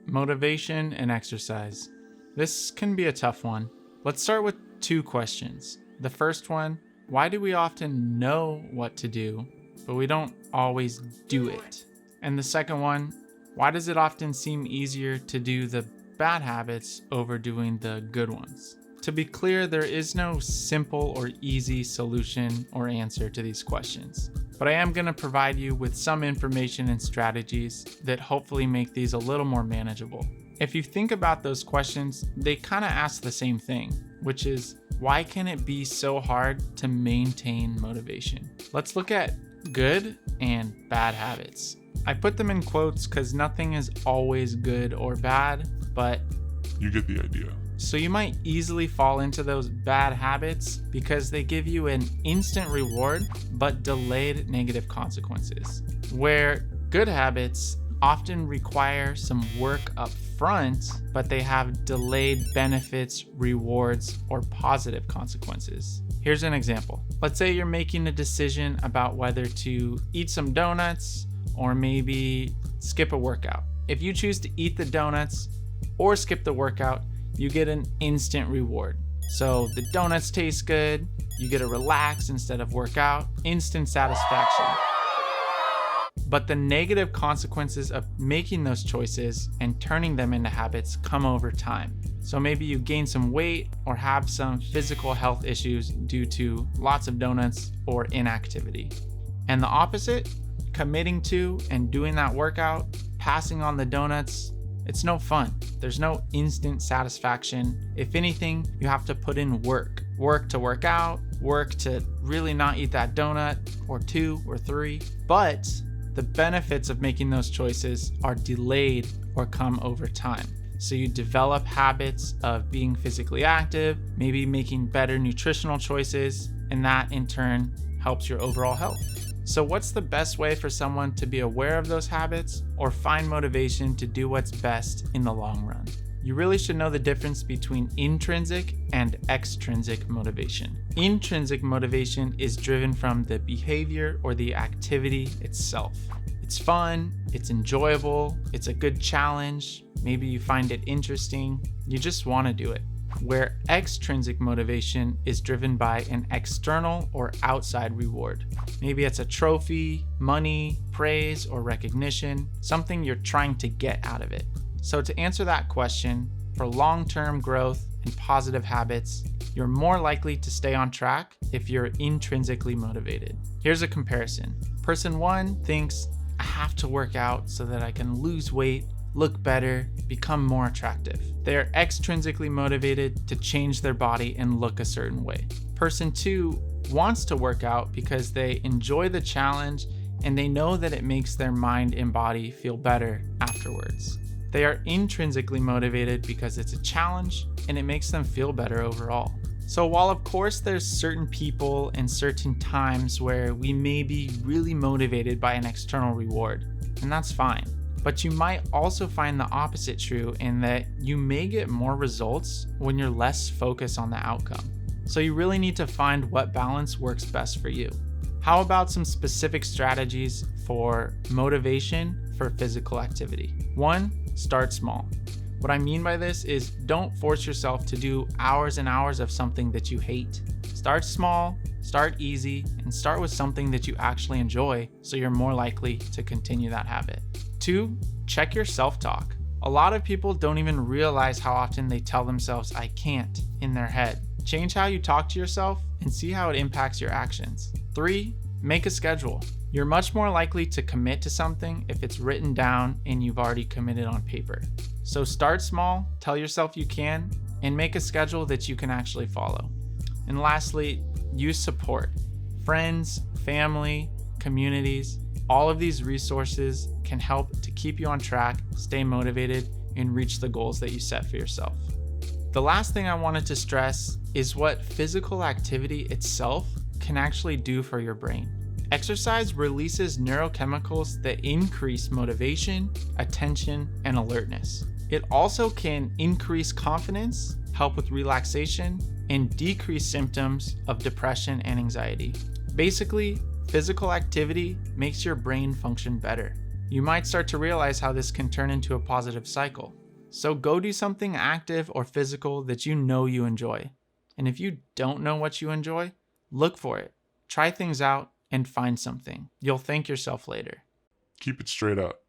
Motivation and exercise. This can be a tough one. Let's start with two questions. The first one, why do we often know what to do, but we don't always do it? And the second one, why does it often seem easier to do the bad habits over doing the good ones? To be clear, there is no simple or easy solution or answer to these questions, but I am going to provide you with some information and strategies that hopefully make these a little more manageable. If you think about those questions, they kind of ask the same thing, which is, why can it be so hard to maintain motivation? Let's look at good and bad habits. I put them in quotes because nothing is always good or bad, but you get the idea. So you might easily fall into those bad habits because they give you an instant reward, but delayed negative consequences. Where good habits often require some work up front, but they have delayed benefits, rewards, or positive consequences. Here's an example. Let's say you're making a decision about whether to eat some donuts or maybe skip a workout. If you choose to eat the donuts or skip the workout, you get an instant reward. So the donuts taste good, you get to relax instead of work out, instant satisfaction. But the negative consequences of making those choices and turning them into habits come over time. So maybe you gain some weight or have some physical health issues due to lots of donuts or inactivity. And the opposite, committing to and doing that workout, passing on the donuts, it's no fun. There's no instant satisfaction. If anything, you have to put in work. Work to work out, work to really not eat that donut or 2 or 3. But the benefits of making those choices are delayed or come over time. So you develop habits of being physically active, maybe making better nutritional choices, and that in turn helps your overall health. So what's the best way for someone to be aware of those habits or find motivation to do what's best in the long run? You really should know the difference between intrinsic and extrinsic motivation. Intrinsic motivation is driven from the behavior or the activity itself. It's fun, it's enjoyable, it's a good challenge, maybe you find it interesting, you just want to do it. Where extrinsic motivation is driven by an external or outside reward. Maybe it's a trophy, money, praise, or recognition, something you're trying to get out of it. So to answer that question, for long-term growth and positive habits, you're more likely to stay on track if you're intrinsically motivated. Here's a comparison. Person 1 thinks, I have to work out so that I can lose weight, look better, become more attractive. They are extrinsically motivated to change their body and look a certain way. Person 2 wants to work out because they enjoy the challenge and they know that it makes their mind and body feel better afterwards. They are intrinsically motivated because it's a challenge and it makes them feel better overall. So while of course there's certain people and certain times where we may be really motivated by an external reward, and that's fine. But you might also find the opposite true in that you may get more results when you're less focused on the outcome. So you really need to find what balance works best for you. How about some specific strategies for motivation for physical activity? 1, start small. What I mean by this is don't force yourself to do hours and hours of something that you hate. Start small, start easy, and start with something that you actually enjoy so you're more likely to continue that habit. 2, check your self-talk. A lot of people don't even realize how often they tell themselves, I can't, in their head. Change how you talk to yourself and see how it impacts your actions. 3, make a schedule. You're much more likely to commit to something if it's written down and you've already committed on paper. So start small, tell yourself you can, and make a schedule that you can actually follow. And lastly, use support. Friends, family, communities, all of these resources can help to keep you on track, stay motivated, and reach the goals that you set for yourself. The last thing I wanted to stress is what physical activity itself can actually do for your brain. Exercise releases neurochemicals that increase motivation, attention, and alertness. It also can increase confidence, help with relaxation, and decrease symptoms of depression and anxiety. Basically, physical activity makes your brain function better. You might start to realize how this can turn into a positive cycle. So go do something active or physical that you know you enjoy. And if you don't know what you enjoy, look for it. Try things out and find something. You'll thank yourself later. Keep it straight up.